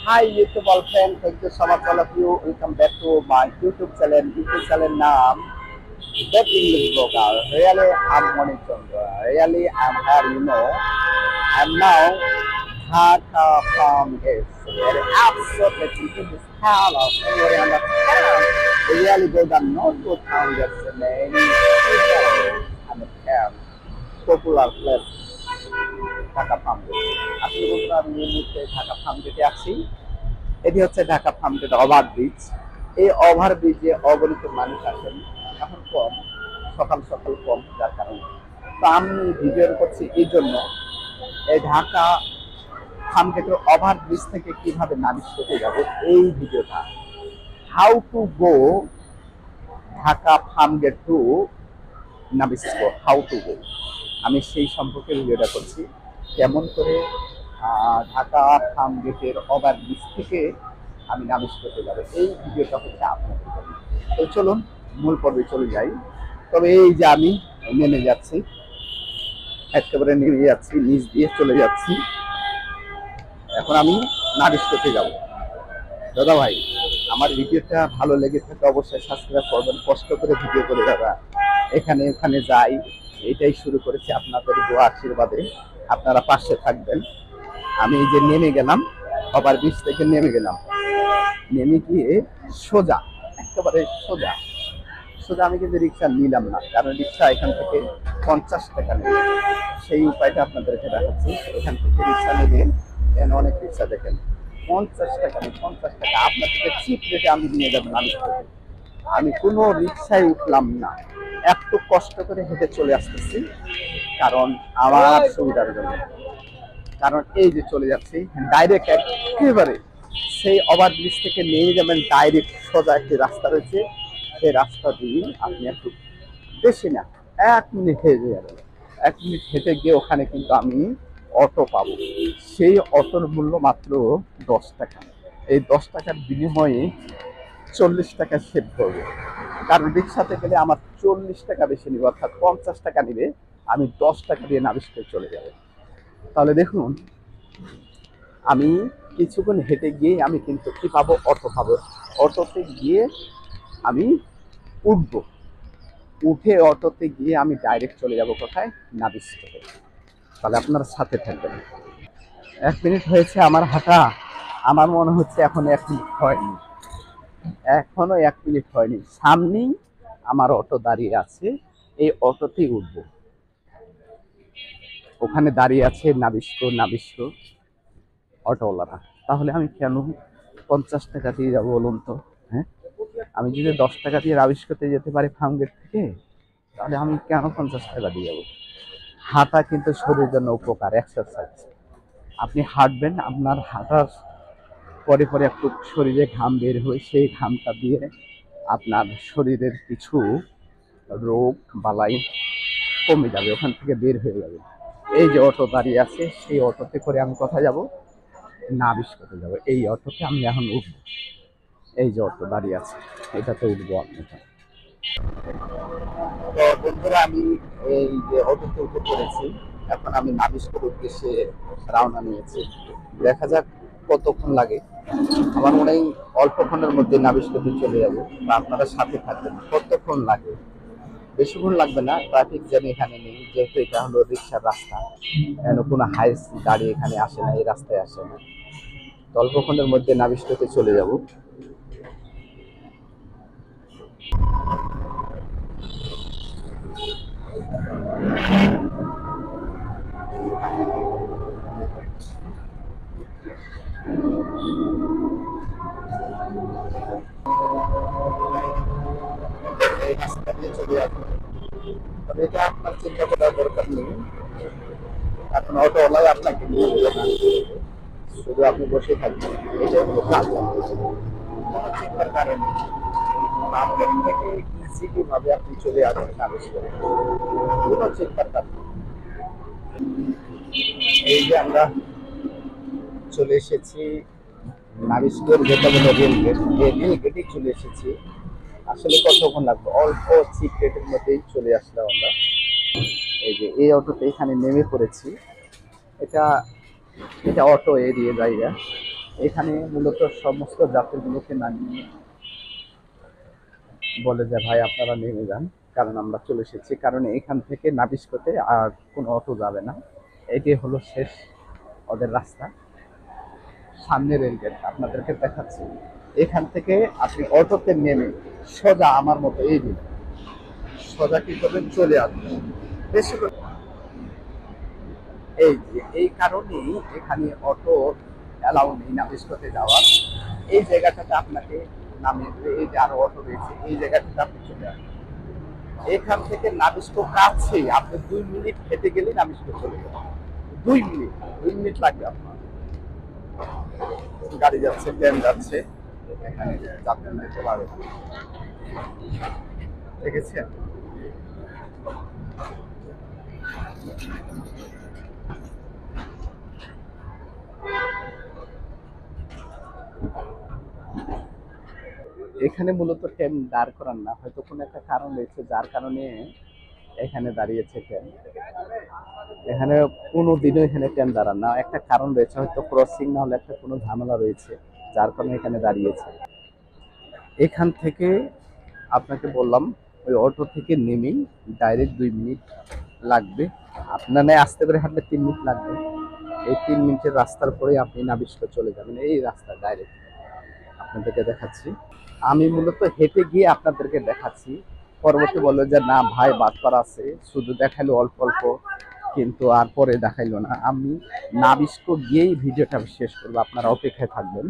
Hi YouTube all friends, thank you so much all of you. Welcome back to my YouTube channel. YouTube channel name That English Blogger. Really, I'm Moni Chandra. Really, I'm here. I'm now Dhaka from this. Very absolutely thinking this hell of anywhere on the town. Really, go down not to town. That's the name. And the town. Popular place. Dhaka farm gate. আসলে বন্ধুরা আমি এই মুহূর্তে Dhaka farm গেটে আছি। এটি হচ্ছে Dhaka farm gate overbridge. এই ওভারব্রিজে অগণিত মানুষ আসেন, এখন কম, সকাল সকাল কম, যার কারণে তো আমি ভিডিও করছি এই জন্য এই ঢাকা ফার্ম গেটের ওভারব্রিজ থেকে কিভাবে নাবিশ করতে যাবো এই ভিডিওটা। How to go Dhaka farm gate to Nabisco, how to go, আমি সেই সম্পর্কে ভিডিওটা করছি। কেমন করে ঢাকা ফার্ম গেটের ওভারব্রিজ থেকে আমি নাবিশ করতে যাবো এই ভিডিওটা হচ্ছে আপনাদের জন্য। তো চলুন মূল পর্বে চলে যাই। তবে এই যে আমি নেমে যাচ্ছি, একেবারে নেমে যাচ্ছি, নিচ দিয়ে চলে যাচ্ছি। এখন আমি নাবিশ করতে যাব। দাদা ভাই, আমার ভিডিওটা ভালো লেগে থাকে অবশ্যই সাবস্ক্রাইব করবেন, কষ্ট করে ভিডিও করে দাদা এখানে ওখানে যাই, এটাই শুরু করেছি আপনাদের দোয়া আশীর্বাদে, আপনারা পাশে থাকবেন। আমি এই যে নেমে গেলাম, ওভারব্রিজ থেকে নেমে গেলাম, নেমে গিয়ে সোজা, একেবারে সোজা সোজা আমি কিন্তু রিক্সা নিলাম না, কারণ রিক্সা এখান থেকে 50 টাকা নেবে। সেই উপায়টা আপনাদেরকে দেখাচ্ছি। এখান থেকে রিক্সা নেবে, অনেক রিক্সা দেখেন 50 টাকা নেই, 50 টাকা আপনাদেরকে চিপ রেটে আমি নিয়ে যাবেন। আমি কোনো রিক্সায় উঠলাম না, একটু কষ্ট করে হেঁটে চলে আসতেছি, কারণ আমার সুবিধার জন্য। কারণ এই যে চলে যাচ্ছি ডাইরেক্ট, একেবারে সেই ওভারব্রিজ থেকে নেমে যাবেন ডাইরেক্ট সোজা একটি রাস্তা রয়েছে, সেই রাস্তা দিয়ে আপনি একটু বেশি না 1 মিনিট হেঁটে যাবেন। 1 মিনিট হেঁটে গিয়ে ওখানে কিন্তু আমি অটো পাবো। সেই অটোর মূল্য মাত্র 10 টাকা। এই 10 টাকার বিনিময়ে 40 টাকা সেভ করবে, কারণ রিক্সাতে গেলে আমার 40 টাকা বেশি নিবে, অর্থাৎ 50 টাকা নিবে, আমি 10 টাকা দিয়ে নাবিশ করে চলে যাবে। তাহলে দেখুন, আমি কিছুক্ষণ হেঁটে গিয়ে আমি কিন্তু কি পাবো, অটো পাবো। অটোতে গিয়ে আমি উঠবো, উঠে অটোতে গিয়ে আমি ডাইরেক্ট চলে যাব কোথায়, নাবিশ থেকে। তাহলে আপনারা সাথে থাকবেন। 1 মিনিট হয়েছে আমার হাঁটা, আমার মনে হচ্ছে এখন 1 মিনিট হয়নি, এখনো 1 মিনিট হয়নি। সামনেই আমার অটো দাঁড়িয়ে আছে, এই অটোতেই উঠবো। ওখানে দাঁড়িয়ে আছে নাবিস্কো নাবিস্কো অটোওয়ালারা। তাহলে আমি কেন 50 টাকা দিয়ে যাবো বলুন তো? হ্যাঁ, আমি যদি 10 টাকা দিয়ে নাবিশ করতে যেতে পারি ফার্মগেট থেকে, তাহলে আমি কেন 50 টাকা দিয়ে যাবো? হাঁটা কিন্তু শরীরের জন্য উপকার, এক্সারসাইজ। আপনি হাঁটবেন, আপনার হাঁটার পরে পরে একটু শরীরে ঘাম বের হয়, সেই ঘামটা দিয়ে আপনার শরীরের কিছু রোগ বালাই কমে যাবে, ওখান থেকে বের হয়ে যাবে। এই যে অটো দাঁড়িয়ে আছে, সেই অটোতে করে আমি কোথায় যাব, নাবিশ করতে যাব। এই অটোতে আমি এখন উঠবো, এই যে অটো দাঁড়িয়ে আছে, এটাতে উঠবো আপনাকে। তো বন্ধুরা, আমি এই যে অটোতে উঠে পড়েছি, এখন আমি নাবিস্কোর উদ্দেশ্যে রওনা নিয়েছি। দেখা যাক কতক্ষণ লাগে। আমার মনে হয় অল্পক্ষণের মধ্যে নাবিস্কোতে চলে যাবো, বা আপনারা সাথে থাকবেন। কতক্ষণ লাগে? বেশিক্ষণ লাগবে না, ট্রাফিক জ্যাম এখানে নেই, যেহেতু এটা হলো রিক্সার রাস্তা, কেন কোনো হাইস গাড়ি এখানে আসে না, এই রাস্তায় আসে না। তো অল্পক্ষণের মধ্যে নাবিস্কোতে চলে যাব। এই রাস্তা দিয়ে চলে যাবো, তবে এটা আপনার চিন্তা করার দরকার নেই, এখন অটোওয়ালাই আপনাকে নিয়ে যাবে না, শুধু আপনি বসে থাকবেন, এটাই হলো কাজ। কোনো চিন্তার কারণ নেই, আপনার থেকে ইজিলি ভাবে আপনি চলে আসবেন নাবিস্কোতে, কোনো চিন্তার কারণ নেই। এই যে আমরা চলে এসেছি নাবিস্কোর, যেটা বলে রেলগেট, এই রেলগেটেই চলে এসেছি। আসলে কতক্ষণ লাগবে, অল্প চিপ রেটের মধ্যেই চলে আসলাম আমরা। এই যে এই অটোতে এখানে নেমে পড়েছি, এটা এটা অটো এরিয়া জায়গা। এখানে মূলত সমস্ত যাত্রীগুলোকে নামিয়ে বলে যে ভাই আপনারা নেমে যান, কারণ আমরা চলে এসেছি, কারণ এখান থেকে নাবিস্কোতে আর কোনো অটো যাবে না। এটি হলো শেষ ওদের রাস্তা। সামনে রেলগেট আপনাদেরকে দেখাচ্ছি। এখান থেকে আপনি অটোতে নেমে সোজা আমার মতো এই দিন সোজা কি করবেন, চলে আসবেন। বেশি করে এই যে এই কারণেই এখানে অটো অ্যালাউ নেই নাবিস্কোতে যাওয়ার। এই জায়গাটাতে আপনাকে নামিয়ে দেবে, এই যে আরো অটো রয়েছে, এই জায়গাটাতে আপনি চলে আসবেন। এখান থেকে নাবিস্কো কাছে, আপনি 2 মিনিট হেঁটে গেলেই নাবিস্কো চলে যাবেন। 2 মিনিট, 2 মিনিট লাগবে আপনার। গাড়ি যাচ্ছে, ট্রেন যাচ্ছে, এখানে যাত্রী নিতে পারে, দেখেছেন? এখানে মূলত ট্রেন দাঁড় করান না, হয়তো কোনো একটা কারণ রয়েছে যার কারণে এখানে দাঁড়িয়েছে ট্রেন। এখানে কোনো দিনও এখানে ট্রেন দাঁড়ান না, একটা কারণ রয়েছে, হয়তো ক্রসিং না হলে একটা কোনো ঝামেলা রয়েছে যার কারণে এখানে দাঁড়িয়েছে। এখান থেকে আপনাকে বললাম ওই অটো থেকে নেমেই ডাইরেক্ট 2 মিনিট লাগবে। আপনার নয় আস্তে করে হাঁটলে 3 মিনিট লাগবে। এই 3 মিনিটের রাস্তার পরেই আপনি নাবিস্কো চলে যাবেন, এই রাস্তা ডাইরেক্ট আপনাদেরকে দেখাচ্ছি। আমি মূলত হেঁটে গিয়ে আপনাদেরকে দেখাচ্ছি। পরবর্তী বললো যে না ভাই বাটপার আছে, শুধু দেখাইলো অল্প অল্প, কিন্তু আর পরে দেখাইলো না। আমি নাবিস্কো গিয়েই ভিডিওটা শেষ করবো, আপনারা অপেক্ষায় থাকবেন।